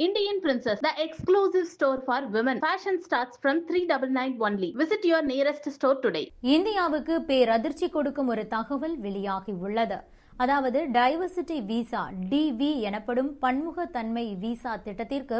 Indian Princess, the exclusive store for women. Fashion starts from 399 only. Visit your nearest store today. இந்தியாவுக்கு பேரதிர்ச்சி கொடுக்கும் ஒரு தகவல் வெளியாகி உள்ளது. அதாவது டைவர்சிட்டி விசா டிவி எனப்படும் பன்முகத்தன்மை விசா திட்டத்திற்கு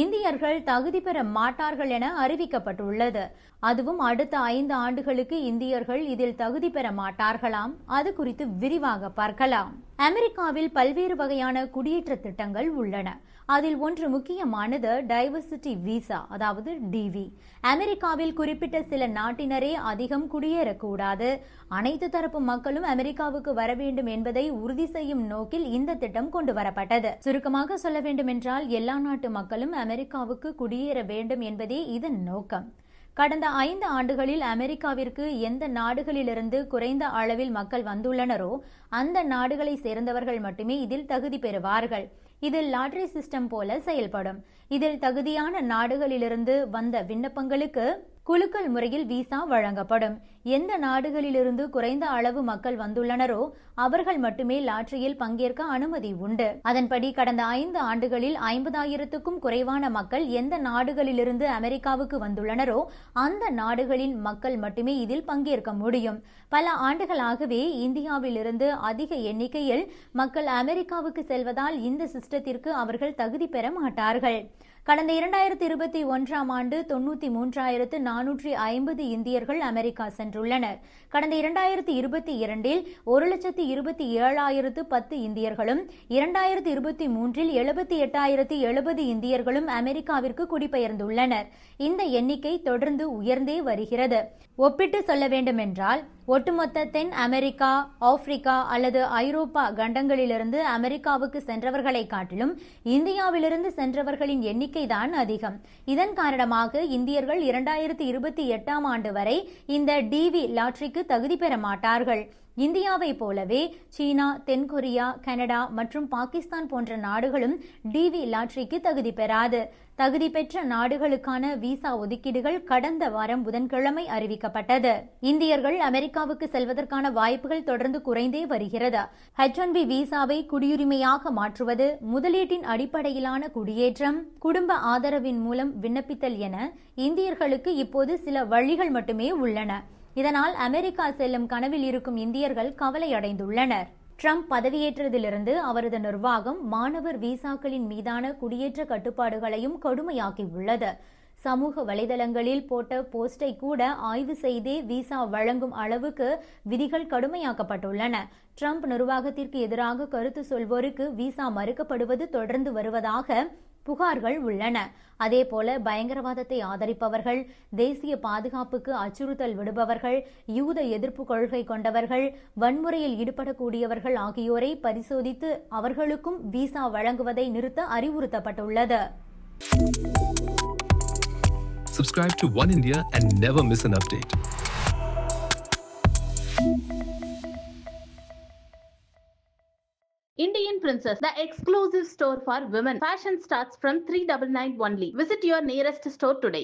இந்தியர்கள் தகுதி பெற மாட்டார்கள் என அறிவிக்கப்பட்டுள்ளது. அதுவும் அடுத்த 5 ஆண்டுகளுக்கு இந்தியர்கள் இதில் தகுதி பெற மாட்டார்களாம். அது குறித்து விரிவாக பார்க்கலாம். அமெரிக்காவில் பல்வேறு வகையான குடியேற்ற திட்டங்கள் உள்ளன. அதில் ஒன்று முக்கியமானது டைவர்சிட்டி விசா, அதாவது டிவி. அமெரிக்காவில் குறிப்பிட்ட சில நாட்டினரே அதிகம் குடியேறக்கூடாது, அனைத்து தரப்பு மக்களும் அமெரிக்காவுக்கு வர வேண்டும் என்பதை உறுதி செய்யும் நோக்கில் இந்த திட்டம் கொண்டு வரப்பட்டது. சுருக்கமாக சொல்ல வேண்டுமென்றால் எல்லா நாட்டு மக்களும் அமெரிக்காவுக்கு குடியேற வேண்டும் என்பதே இதன் நோக்கம். கடந்த 5 ஆண்டுகளில் அமெரிக்காவிற்கு எந்த நாடுகளிலிருந்து குறைந்த அளவில் மக்கள் வந்துள்ளனரோ அந்த நாடுகளை சேர்ந்தவர்கள் மட்டுமே இதில் தகுதி பெறுவார்கள். இதில் லாட்டரி சிஸ்டம் போல செயல்படும். இதில் தகுதியான நாடுகளிலிருந்து வந்த விண்ணப்பங்களுக்கு குலுக்கல் முறையில் விசா வழங்கப்படும். எந்த நாடுகளிலிருந்து குறைந்த அளவு மக்கள் வந்துள்ளனரோ அவர்கள் மட்டுமே லாட்டரியில் பங்கேற்க அனுமதி உண்டு. அதன்படி கடந்த 5 ஆண்டுகளில் 50,000க்கும் குறைவான மக்கள் எந்த நாடுகளிலிருந்து அமெரிக்காவுக்கு வந்துள்ளனரோ அந்த நாடுகளின் மக்கள் மட்டுமே இதில் பங்கேற்க முடியும். பல ஆண்டுகளாகவே இந்தியாவிலிருந்து அதிக எண்ணிக்கையில் மக்கள் அமெரிக்காவுக்கு செல்வதால் இந்த சிஸ்டத்திற்கு அவர்கள் தகுதி பெற மாட்டார்கள். கடந்த 2021ஆம் ஆண்டு 93,450 இந்தியர்கள் அமெரிக்கா சென்றுள்ளனர். கடந்த 2022இல் 1,27,010 இந்தியர்களும் 2023இல் 78,070 இந்தியர்களும் அமெரிக்காவிற்கு குடிபெயர்ந்துள்ளனர். இந்த எண்ணிக்கை தொடர்ந்து உயர்ந்தே வருகிறது. ஒப்பிட்டு சொல்ல வேண்டுமென்றால் ஒட்டுமொத்த தென் அமெரிக்கா, ஆப்பிரிக்கா அல்லது ஐரோப்பா கண்டங்களிலிருந்து அமெரிக்காவுக்கு சென்றவர்களை காட்டிலும் இந்தியாவிலிருந்து சென்றவர்களின் எண்ணிக்கைதான் அதிகம். இதன் காரணமாக இந்தியர்கள் 2028ஆம் ஆண்டு வரை இந்த டிவி லாட்டரிக்கு தகுதி பெற மாட்டார்கள். இந்தியாவை போலவே சீனா, தென்கொரியா, கனடா மற்றும் பாகிஸ்தான் போன்ற நாடுகளும் டிவி லாட்டரிக்கு தகுதி பெறாது. தகுதி பெற்ற நாடுகளுக்கான விசா ஒதுக்கீடுகள் கடந்த வாரம் புதன்கிழமை அறிவிக்கப்பட்டது. இந்தியர்கள் அமெரிக்காவுக்கு செல்வதற்கான வாய்ப்புகள் தொடர்ந்து குறைந்தே வருகிறது. H1B விசாவை குடியுரிமையாக மாற்றுவது, முதலீட்டின் அடிப்படையிலான குடியேற்றம், குடும்ப ஆதரவின் மூலம் விண்ணப்பித்தல் என இந்தியர்களுக்கு இப்போது சில வழிகள் மட்டுமே உள்ளன. இதனால் அமெரிக்கா செல்லும் கனவில் இருக்கும் இந்தியர்கள் கவலையடைந்துள்ளனர். ட்ரம்ப் பதவியேற்றதிலிருந்து அவரது நிர்வாகம் மாணவர் விசாக்களின் மீதான குடியேற்ற கட்டுப்பாடுகளையும் கடுமையாக்கியுள்ளது. சமூக வலைதளங்களில் போட்ட போஸ்டை கூட ஆய்வு செய்தே விசா வழங்கும் அளவுக்கு விதிகள் கடுமையாக்கப்பட்டுள்ளன. ட்ரம்ப் நிர்வாகத்திற்கு எதிராக கருத்து சொல்வோருக்கு விசா மறுக்கப்படுவது தொடர்ந்து வருவதாக புகார்கள் உள்ளன. அதேபோல பயங்கரவாதத்தை ஆதரிப்பவர்கள், தேசிய பாதுகாப்புக்கு அச்சுறுத்தல் விடுபவர்கள், யூத எதிர்ப்பு கொள்கை கொண்டவர்கள், வன்முறையில் ஈடுபடக்கூடியவர்கள் ஆகியோரை பரிசோதித்து அவர்களுக்கும் விசா வழங்குவதை நிறுத்த அறிவுறுத்தப்பட்டுள்ளது. Subscribe to One India and never miss an update. Indian Princess, the exclusive store for women. Fashion starts from 399 only. Visit your nearest store today.